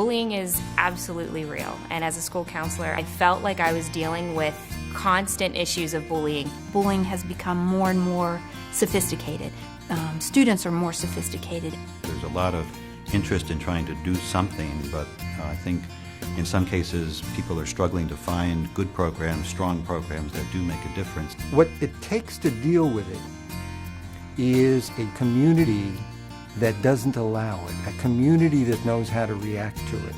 Bullying is absolutely real, and as a school counselor, I felt like I was dealing with constant issues of bullying. Bullying has become more and more sophisticated. Students are more sophisticated. There's a lot of interest in trying to do something, but I think in some cases people are struggling to find good programs, strong programs that do make a difference. What it takes to deal with it is a community that doesn't allow it, a community that knows how to react to it.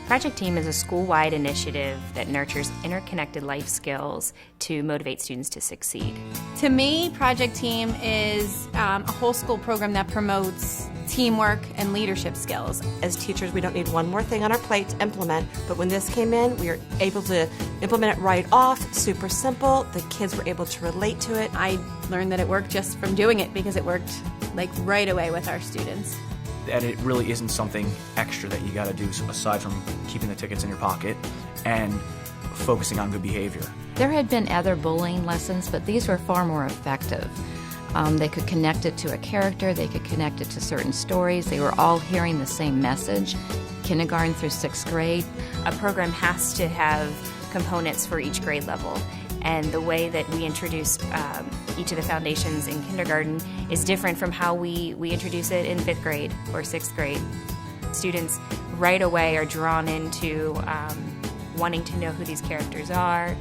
Project Team is a school-wide initiative that nurtures interconnected life skills to motivate students to succeed. To me, Project Team is a whole school program that promotes teamwork and leadership skills. As teachers, we don't need one more thing on our plate to implement, but when this came in, we were able to implement it right off, super simple. The kids were able to relate to it. I learned that it worked just from doing it because it worked like right away with our students. And it really isn't something extra that you got to do aside from keeping the tickets in your pocket and focusing on good behavior. There had been other bullying lessons, but these were far more effective. They could connect it to a character, they could connect it to certain stories. They were all hearing the same message, kindergarten through 6th grade. A program has to have components for each grade level, and the way that we introduce each of the foundations in kindergarten is different from how we introduce it in 5th grade or 6th grade. Students right away are drawn into wanting to know who these characters are.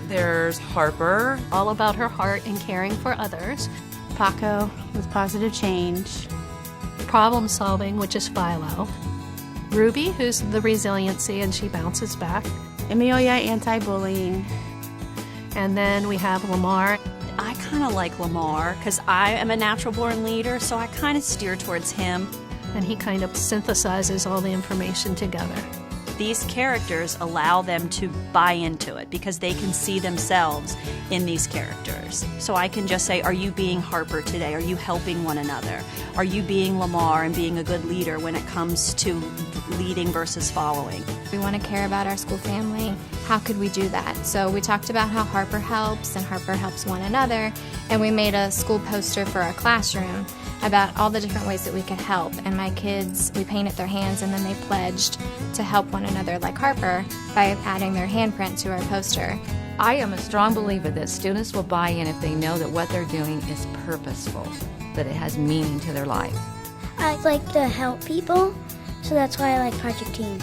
There's Harper, all about her heart and caring for others. Paco with positive change. Problem solving, which is Philo. Ruby, who's the resiliency and she bounces back. Amelia, anti-bullying. And then we have Lamar. I kind of like Lamar because I am a natural born leader, so I kind of steer towards him. And he kind of synthesizes all the information together. These characters allow them to buy into it because they can see themselves in these characters. So I can just say, are you being Harper today? Are you helping one another? Are you being Lamar and being a good leader when it comes to leading versus following? We want to care about our school family. How could we do that? So we talked about how Harper helps and Harper helps one another, and we made a school poster for our classroom about all the different ways that we could help. And my kids, we painted their hands and then they pledged to help one another like Harper by adding their handprint to our poster. I am a strong believer that students will buy in if they know that what they're doing is purposeful, that it has meaning to their life. I like to help people, so that's why I like Project Team.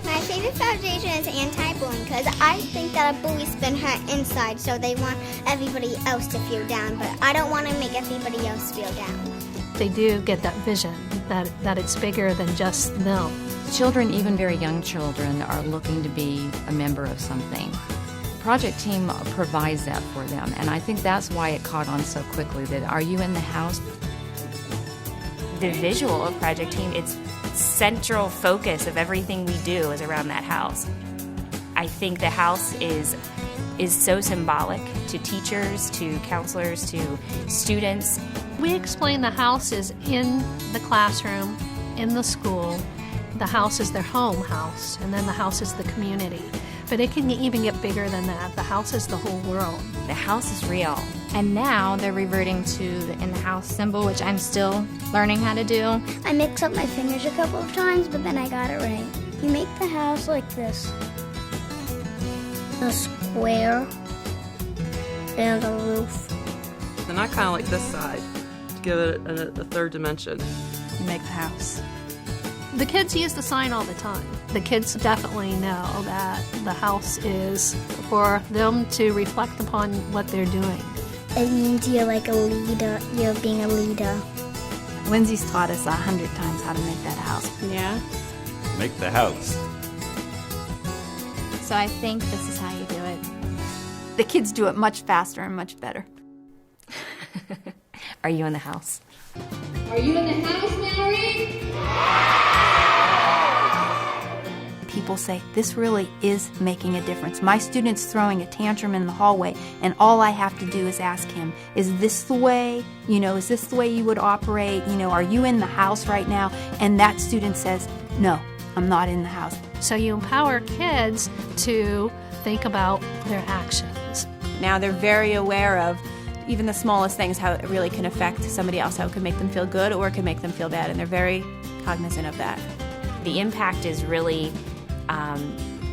My favorite foundation is anti-bullying because I think that a bully's been hurt inside, so they want everybody else to feel down, but I don't want to make everybody else feel down. They do get that vision that it's bigger than just them. Children, even very young children, are looking to be a member of something. Project Team provides that for them, and I think that's why it caught on so quickly. That are you in the house? The visual of Project Team, its central focus of everything we do is around that house. I think the house is so symbolic to teachers, to counselors, to students. We explain the house is in the classroom, in the school. The house is their home house, and then the house is the community. But it can even get bigger than that. The house is the whole world. The house is real. And now they're reverting to the in the house symbol, which I'm still learning how to do. I mixed up my fingers a couple of times, but then I got it right. You make the house like this. A square and a roof. And I kind of like this side to give it a third dimension. You make the house. The kids use the sign all the time. The kids definitely know that the house is for them to reflect upon what they're doing. It means you're like a leader. You're being a leader. Lindsay's taught us 100 times how to make that house. Yeah. Make the house. So I think this is how you do it. The kids do it much faster and much better. Are you in the house? Are you in the house, Mallory? People say, this really is making a difference. My student's throwing a tantrum in the hallway, and all I have to do is ask him, is this the way, is this the way you would operate? Are you in the house right now? And that student says, no, I'm not in the house. So you empower kids to think about their actions. Now they're very aware of even the smallest things, how it really can affect somebody else, how it can make them feel good or it can make them feel bad, and they're very cognizant of that. the impact is really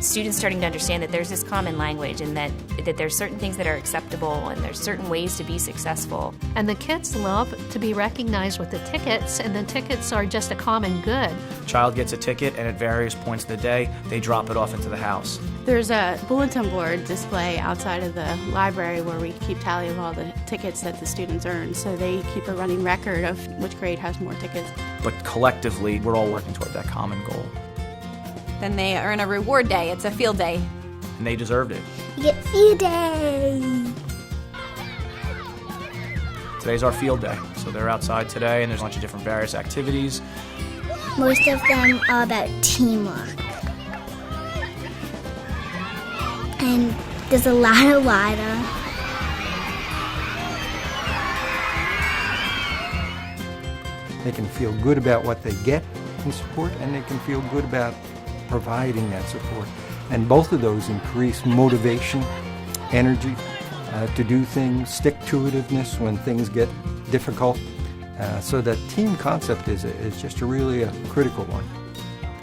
students starting to understand that there's this common language and that there's certain things that are acceptable and there's certain ways to be successful. And the kids love to be recognized with the tickets, and the tickets are just a common good. Child gets a ticket, and at various points of the day, they drop it off into the house. There's a bulletin board display outside of the library where we keep tally of all the tickets that the students earn. So they keep a running record of which grade has more tickets. But collectively, we're all working toward that common goal. Then they earn a reward day. It's a field day. And they deserved it. You get field day. Today's our field day. So they're outside today, and there's a bunch of different various activities. Most of them are about teamwork. And there's a lot of water. They can feel good about what they get in support, and they can feel good about providing that support. And both of those increase motivation, energy to do things, stick-to-itiveness when things get difficult. So that team concept is just really a critical one.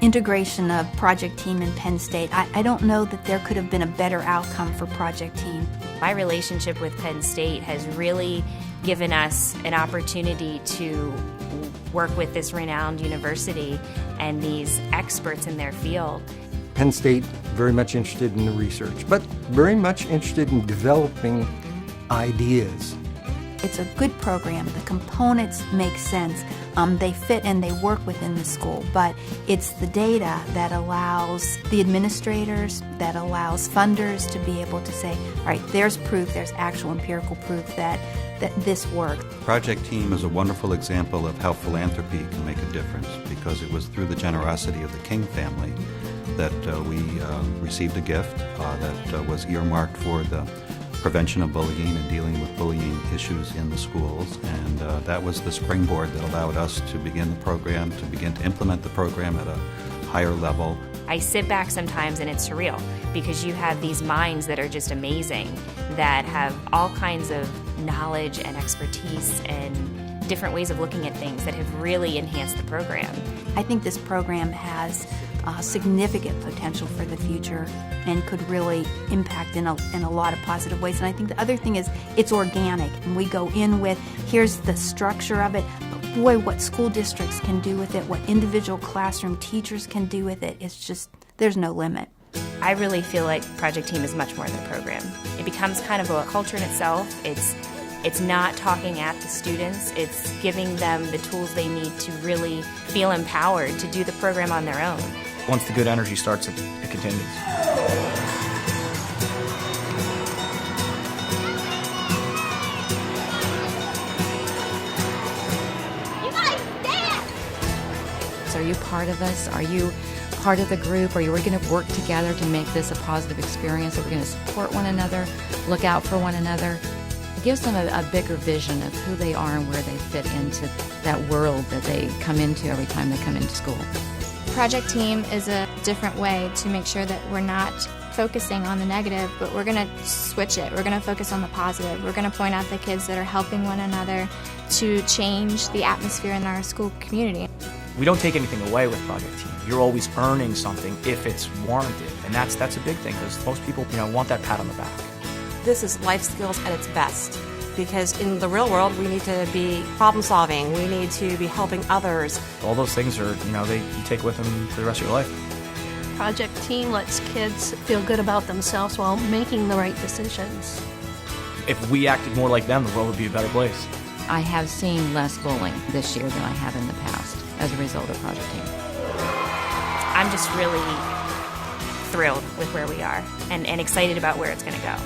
Integration of Project Team in Penn State, I don't know that there could have been a better outcome for Project Team. My relationship with Penn State has really given us an opportunity to work with this renowned university and these experts in their field. Penn State very much interested in the research, but very much interested in developing ideas. It's a good program. The components make sense. They fit and they work within the school, but it's the data that allows the administrators, that allows funders to be able to say, all right, there's proof, there's actual empirical proof that this works. Project Team is a wonderful example of how philanthropy can make a difference, because it was through the generosity of the King family that we received a gift that was earmarked for the prevention of bullying and dealing with bullying issues in the schools, and that was the springboard that allowed us to begin the program, to begin to implement the program at a higher level. I sit back sometimes and it's surreal because you have these minds that are just amazing, that have all kinds of knowledge and expertise and different ways of looking at things that have really enhanced the program. I think this program has significant potential for the future and could really impact in a lot of positive ways. And I think the other thing is it's organic, and we go in with, here's the structure of it, but boy, what school districts can do with it, what individual classroom teachers can do with it, it's just, there's no limit. I really feel like Project Team is much more than a program. It becomes kind of a culture in itself. It's not talking at the students, it's giving them the tools they need to really feel empowered to do the program on their own. Once the good energy starts, it continues. You guys dance! So are you part of us? Are you part of the group? Are we going to work together to make this a positive experience? Are we going to support one another, look out for one another? It gives them a bigger vision of who they are and where they fit into that world that they come into every time they come into school. Project Team is a different way to make sure that we're not focusing on the negative, but we're going to switch it. We're going to focus on the positive. We're going to point out the kids that are helping one another to change the atmosphere in our school community. We don't take anything away with Project Team. You're always earning something if it's warranted, and that's a big thing, because most people want that pat on the back. This is life skills at its best, because in the real world we need to be problem solving, we need to be helping others. All those things are, you take with them for the rest of your life. Project Team lets kids feel good about themselves while making the right decisions. If we acted more like them, the world would be a better place. I have seen less bullying this year than I have in the past as a result of Project Team. I'm just really thrilled with where we are and excited about where it's going to go.